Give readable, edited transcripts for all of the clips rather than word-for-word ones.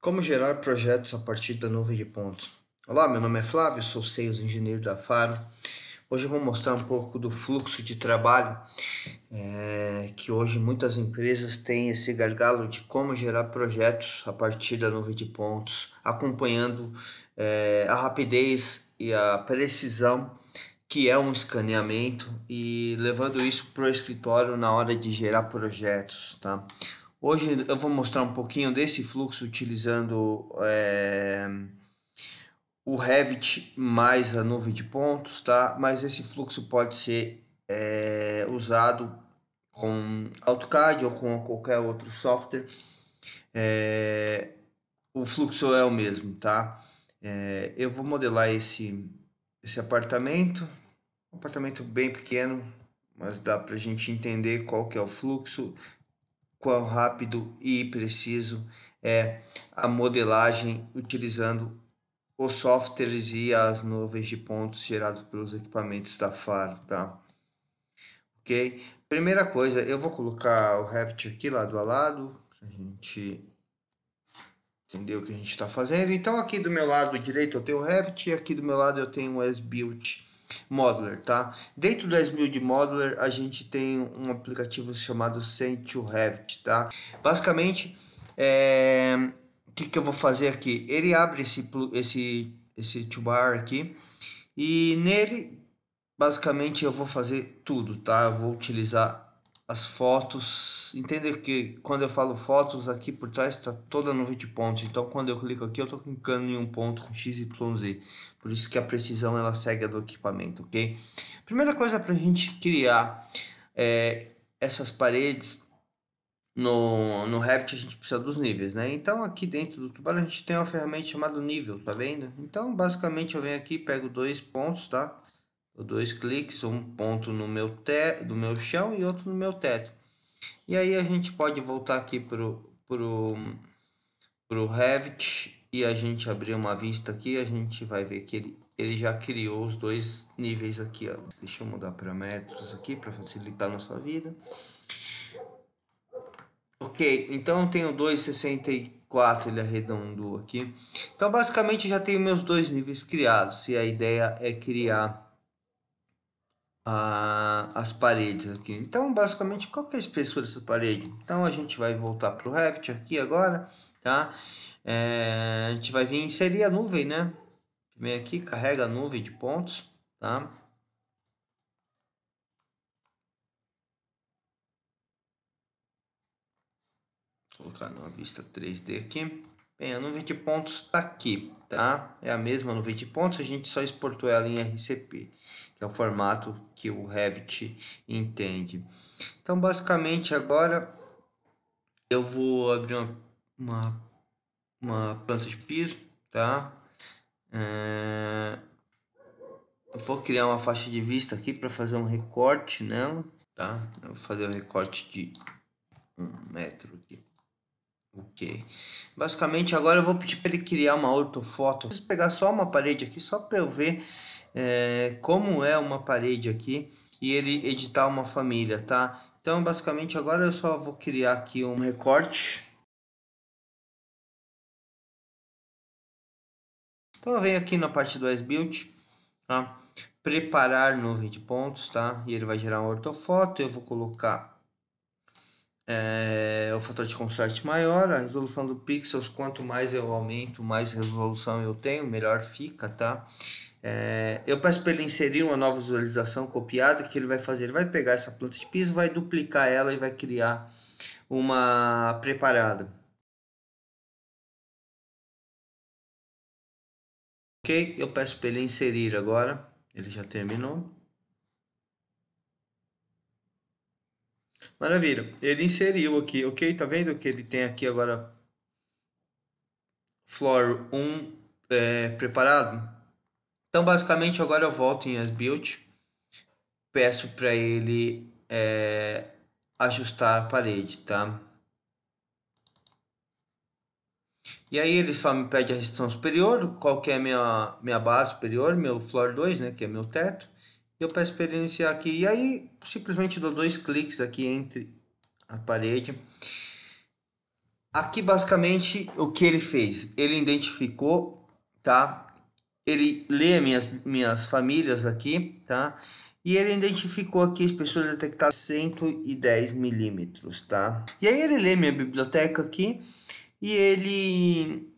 Como gerar projetos a partir da nuvem de pontos? Olá, meu nome é Flávio, sou Sales Engineer da Faro. Hoje eu vou mostrar um pouco do fluxo de trabalho, que hoje muitas empresas têm esse gargalo de como gerar projetos a partir da nuvem de pontos, acompanhando a rapidez e a precisão que é um escaneamento e levando isso para o escritório na hora de gerar projetos, tá? Hoje eu vou mostrar um pouquinho desse fluxo utilizando o Revit mais a nuvem de pontos, tá? Mas esse fluxo pode ser usado com AutoCAD ou com qualquer outro software. O fluxo é o mesmo, tá? Eu vou modelar esse apartamento, um apartamento bem pequeno, mas dá para a gente entender qual que é o fluxo, quão rápido e preciso é a modelagem utilizando os softwares e as nuvens de pontos gerados pelos equipamentos da Faro, tá? Ok? Primeira coisa, eu vou colocar o Revit aqui lado a lado, pra gente entender o que a gente está fazendo. Então aqui do meu lado direito eu tenho o Revit e aqui do meu lado eu tenho o S-Build Modeler, tá? Dentro do S-Build Modeler a gente tem um aplicativo chamado Send to Revit, tá? Basicamente, o que eu vou fazer aqui? Ele abre esse toolbar aqui e nele basicamente eu vou fazer tudo, tá? Eu vou utilizar as fotos. Entender que quando eu falo fotos, aqui por trás está toda a nuvem de pontos. Então quando eu clico aqui, eu estou clicando em um ponto com X, Y, Z. Por isso que a precisão ela segue a do equipamento, ok? Primeira coisa para a gente criar essas paredes no Revit, a gente precisa dos níveis, né? Então aqui dentro do tubarão a gente tem uma ferramenta chamada nível, tá vendo? Então basicamente eu venho aqui, pego dois pontos, tá? Dois cliques, um ponto no meu do meu chão e outro no meu teto. E aí a gente pode voltar aqui pro Revit e a gente abrir uma vista aqui, a gente vai ver que ele já criou os dois níveis aqui, ó. Deixa eu mudar para metros aqui para facilitar a nossa vida. Ok, então eu tenho 2,64, ele arredondou aqui. Então basicamente já tenho meus dois níveis criados e a ideia é criar as paredes aqui. Então, basicamente, qual que é a espessura dessa parede? Então, a gente vai voltar para o Revit aqui agora, tá? A gente vai vir inserir a nuvem, né? Vem aqui, carrega a nuvem de pontos, tá? Vou colocar numa vista 3D aqui. Bem, a nuvem de pontos está aqui, tá? É a mesma nuvem de pontos, a gente só exportou ela em RCP, que é o formato que o Revit entende. Então, basicamente, agora eu vou abrir uma planta de piso, tá? Vou criar uma faixa de vista aqui para fazer um recorte nela, tá? Eu vou fazer o recorte de 1 metro aqui. Ok. Basicamente agora eu vou pedir para ele criar uma ortofoto. Preciso pegar só uma parede aqui só para eu ver como é uma parede aqui e ele editar uma família, tá? Então basicamente agora eu só vou criar aqui um recorte. Então eu venho aqui na parte do S-Build, tá? Preparar nuvem de pontos, tá? E ele vai gerar uma ortofoto. Eu vou colocar o fator de contraste maior, a resolução do pixels. Quanto mais eu aumento, mais resolução eu tenho, melhor fica, tá? Eu peço para ele inserir uma nova visualização copiada, que ele vai fazer. Ele vai pegar essa planta de piso, vai duplicar ela e vai criar uma preparada. Ok? Eu peço para ele inserir agora. Ele já terminou. Maravilha, ele inseriu aqui, ok? Tá vendo que ele tem aqui agora Floor 1 preparado? Então basicamente agora eu volto em As-Built, peço para ele ajustar a parede, tá? E aí ele só me pede a restrição superior, qual que é a minha base superior, meu Floor 2, né, que é meu teto. Eu peço para ele iniciar aqui, e aí simplesmente dou dois cliques aqui entre a parede. aqui basicamente o que ele fez, ele identificou, tá? Ele lê minhas famílias aqui, tá? E ele identificou aqui a espessura detectada 110 milímetros, tá? E aí ele lê minha biblioteca aqui e ele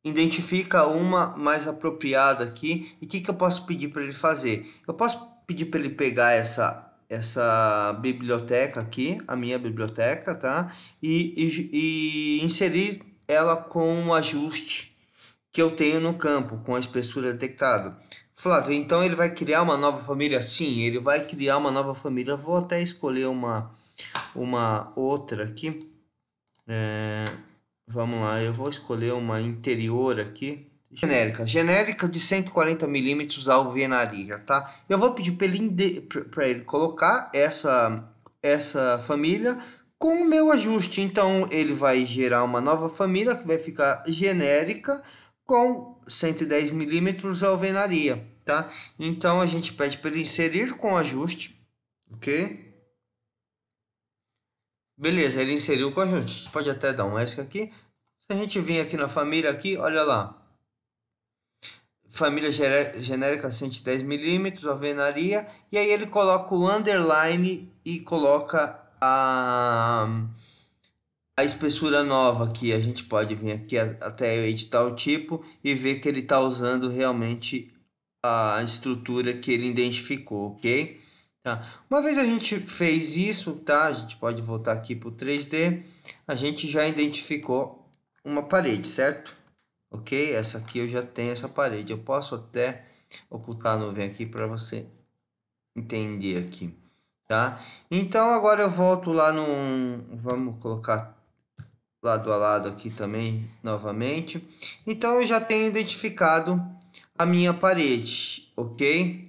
identifica uma mais apropriada aqui. E o que eu posso pedir para ele fazer? Eu posso pedir para ele pegar essa biblioteca aqui, a minha biblioteca, tá? E inserir ela com um ajuste que eu tenho no campo, com a espessura detectada. Flávio, então ele vai criar uma nova família? Sim, ele vai criar uma nova família. Eu vou até escolher uma outra aqui. Vamos lá, eu vou escolher uma interior aqui. Genérica de 140 milímetros alvenaria, tá? Eu vou pedir para ele colocar essa família com o meu ajuste. Então, ele vai gerar uma nova família que vai ficar genérica com 110 milímetros alvenaria, tá? Então, a gente pede para ele inserir com ajuste, ok? Beleza, ele inseriu com ajuste. A gente pode até dar um ESC aqui. Se a gente vir aqui na família aqui, olha lá. Família genérica 110 milímetros, alvenaria. E aí ele coloca o underline e coloca a espessura nova que a gente pode vir aqui até editar o tipo e ver que ele está usando realmente a estrutura que ele identificou, ok? Tá. Uma vez a gente fez isso, tá? A gente pode voltar aqui para o 3D. A gente já identificou uma parede, certo? Ok? Essa aqui eu já tenho essa parede. Eu posso até ocultar a nuvem aqui para você entender aqui, tá? Então agora eu volto lá no, vamos colocar lado a lado aqui também novamente. Então eu já tenho identificado a minha parede, ok?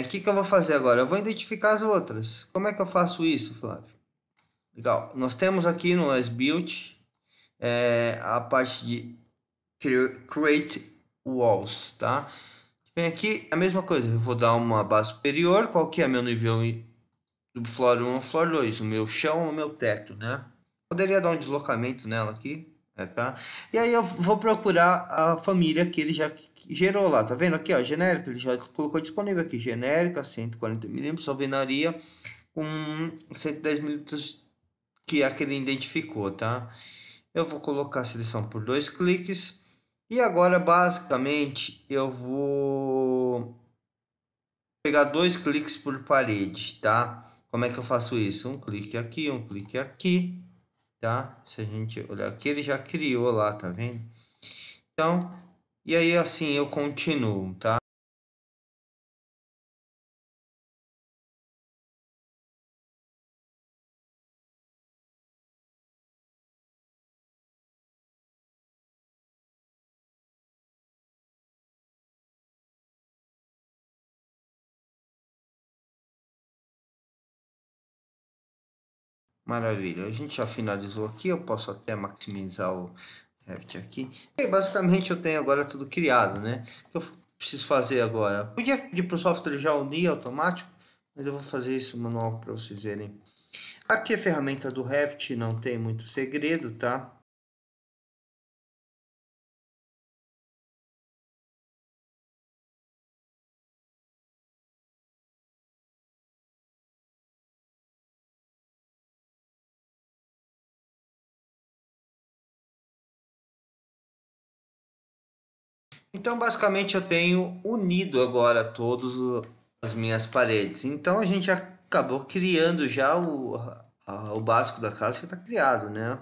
Que eu vou fazer agora? Eu vou identificar as outras. Como é que eu faço isso, Flávio? Legal. Nós temos aqui no S-Build a parte de Create Walls, tá? Vem aqui a mesma coisa. Eu vou dar uma base superior. Qual que é meu nível do Floor 1 ao Floor 2? O meu chão ou o meu teto, né? Poderia dar um deslocamento nela aqui, tá? E aí eu vou procurar a família que ele já gerou lá, tá vendo aqui, ó, genérico, ele já colocou disponível aqui, genérica, 140 milímetros, alvenaria, com 110 milímetros, que é a que ele identificou, tá? Eu vou colocar a seleção por 2 cliques, e agora, basicamente, eu vou pegar 2 cliques por parede, tá? Como é que eu faço isso? Um clique aqui, um clique aqui, tá? Se a gente olhar aqui, ele já criou lá, tá vendo? Então, e aí assim eu continuo, tá? Maravilha. A gente já finalizou aqui, eu posso até maximizar o Revit aqui. E basicamente eu tenho agora tudo criado, né? O que eu preciso fazer agora? Podia pedir para o software já unir automático, mas eu vou fazer isso manual para vocês verem. Aqui a ferramenta do Revit não tem muito segredo, tá? Então, basicamente, eu tenho unido agora as minhas paredes. Então, a gente acabou criando já o básico da casa já está criado, né?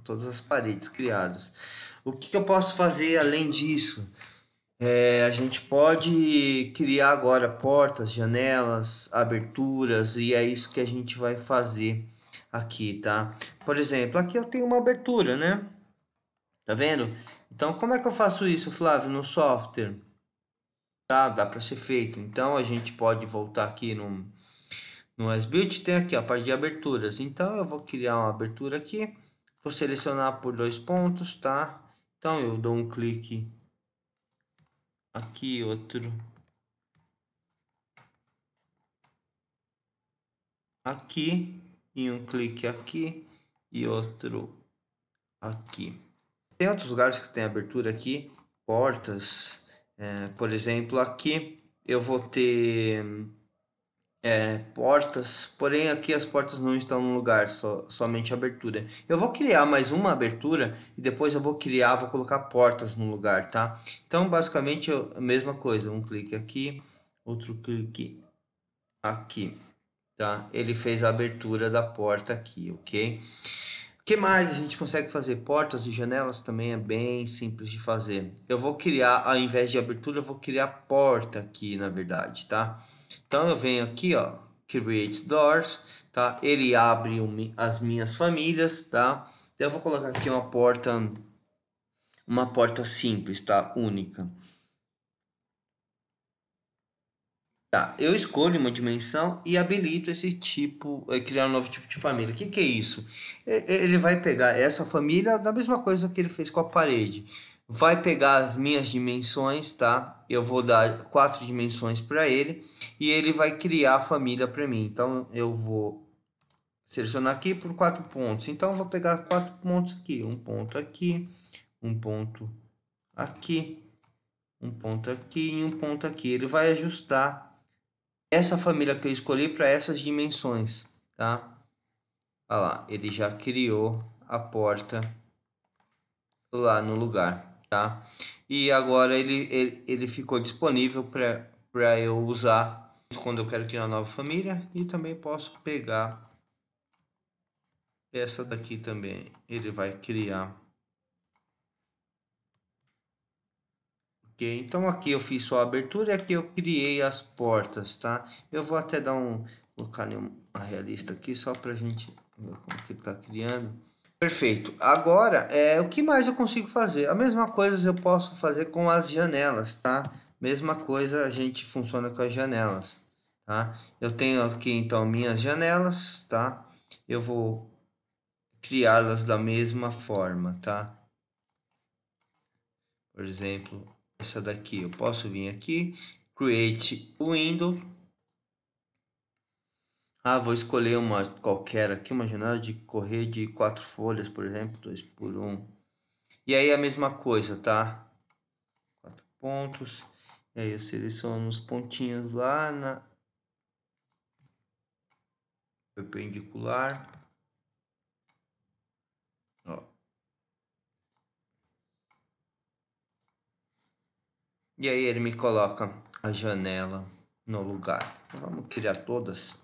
Todas as paredes criadas. O que eu posso fazer além disso? A gente pode criar agora portas, janelas, aberturas, e é isso que a gente vai fazer aqui, tá? Por exemplo, aqui eu tenho uma abertura, né? Tá vendo? Então, como é que eu faço isso, Flávio, no software? Tá, dá para ser feito. Então, a gente pode voltar aqui no S-Build, tem aqui a parte de aberturas. Então, eu vou criar uma abertura aqui, vou selecionar por 2 pontos, tá? Então, eu dou um clique aqui, outro aqui, e um clique aqui, e outro aqui. Tem outros lugares que tem abertura aqui, portas, por exemplo, aqui eu vou ter portas, porém aqui as portas não estão no lugar, somente abertura. Eu vou criar mais uma abertura e depois eu vou colocar portas no lugar, tá? Então basicamente a mesma coisa, um clique aqui, outro clique aqui, tá? Ele fez a abertura da porta aqui, ok? O que mais a gente consegue fazer? Portas e janelas também é bem simples de fazer. Eu vou criar, ao invés de abertura, eu vou criar porta aqui, na verdade, tá? Então eu venho aqui, ó, Create Doors, tá? Ele abre as minhas famílias, tá? Então eu vou colocar aqui uma porta simples, tá? Única. Tá, eu escolho uma dimensão e habilito esse tipo, criar um novo tipo de família. O que que é isso? Ele vai pegar essa família da mesma coisa que ele fez com a parede. Vai pegar as minhas dimensões, tá? Eu vou dar 4 dimensões para ele e ele vai criar a família para mim. Então eu vou selecionar aqui por 4 pontos. Então eu vou pegar 4 pontos aqui, um ponto aqui, um ponto aqui, um ponto aqui e um ponto aqui. Ele vai ajustar essa família que eu escolhi para essas dimensões, tá? Olha lá, ele já criou a porta lá no lugar, tá? E agora ele ficou disponível para eu usar quando eu quero criar uma nova família. E também posso pegar essa daqui também, ele vai criar. Ok, então aqui eu fiz só a abertura e aqui eu criei as portas, tá? Eu vou até colocar uma realista aqui só pra gente ver como que ele tá criando. Perfeito. Agora, o que mais eu consigo fazer? A mesma coisa eu posso fazer com as janelas, tá? Mesma coisa a gente funciona com as janelas, tá? Eu tenho aqui então minhas janelas, tá? Eu vou criá-las da mesma forma, tá? Por exemplo, essa daqui, eu posso vir aqui, Create Window. Ah, vou escolher uma qualquer aqui, uma janela de correr de 4 folhas, por exemplo, 2 por 1. E aí a mesma coisa, tá? 4 pontos. E aí eu seleciono os pontinhos lá na perpendicular. Ó. E aí ele me coloca a janela no lugar. Vamos criar todas.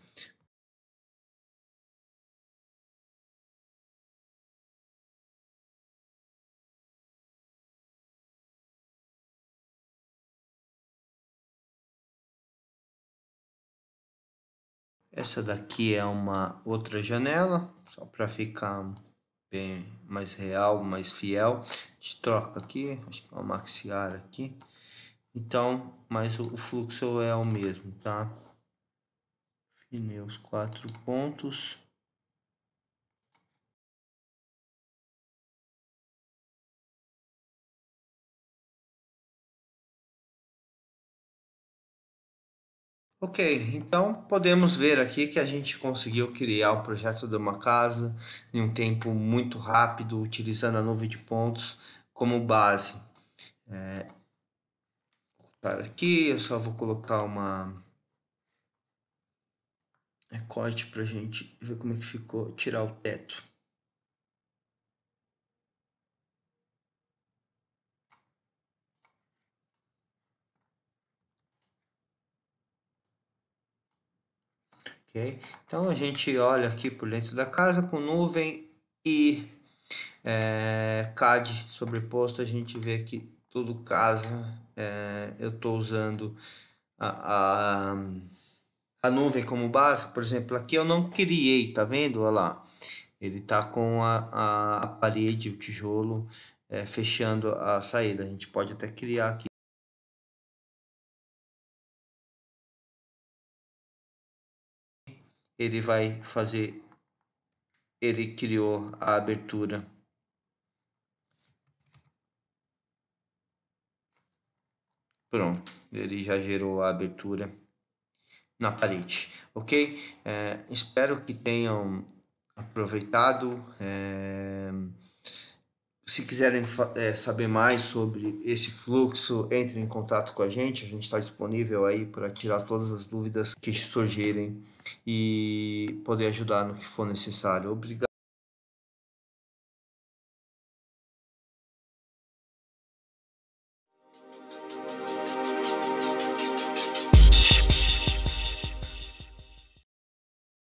Essa daqui é uma outra janela, só para ficar bem mais real, mais fiel. A gente troca aqui, acho que é o maxiar aqui. Então, mas o fluxo é o mesmo, tá? Finei os 4 pontos. Ok, então podemos ver aqui que a gente conseguiu criar o projeto de uma casa em um tempo muito rápido, utilizando a nuvem de pontos como base. Para aqui, eu só vou colocar uma corte para a gente ver como é que ficou, tirar o teto. Ok? Então a gente olha aqui por dentro da casa com nuvem e CAD sobreposto, a gente vê que tudo casa. Eu estou usando a, a, a nuvem como base, por exemplo, aqui eu não criei, tá vendo? Olha lá, ele tá com a parede, o tijolo fechando a saída. A gente pode até criar aqui. Ele vai fazer, ele criou a abertura. Pronto, ele já gerou a abertura na parede, ok? Espero que tenham aproveitado. Se quiserem saber mais sobre esse fluxo, entrem em contato com a gente está disponível aí para tirar todas as dúvidas que surgirem e poder ajudar no que for necessário. Obrigado.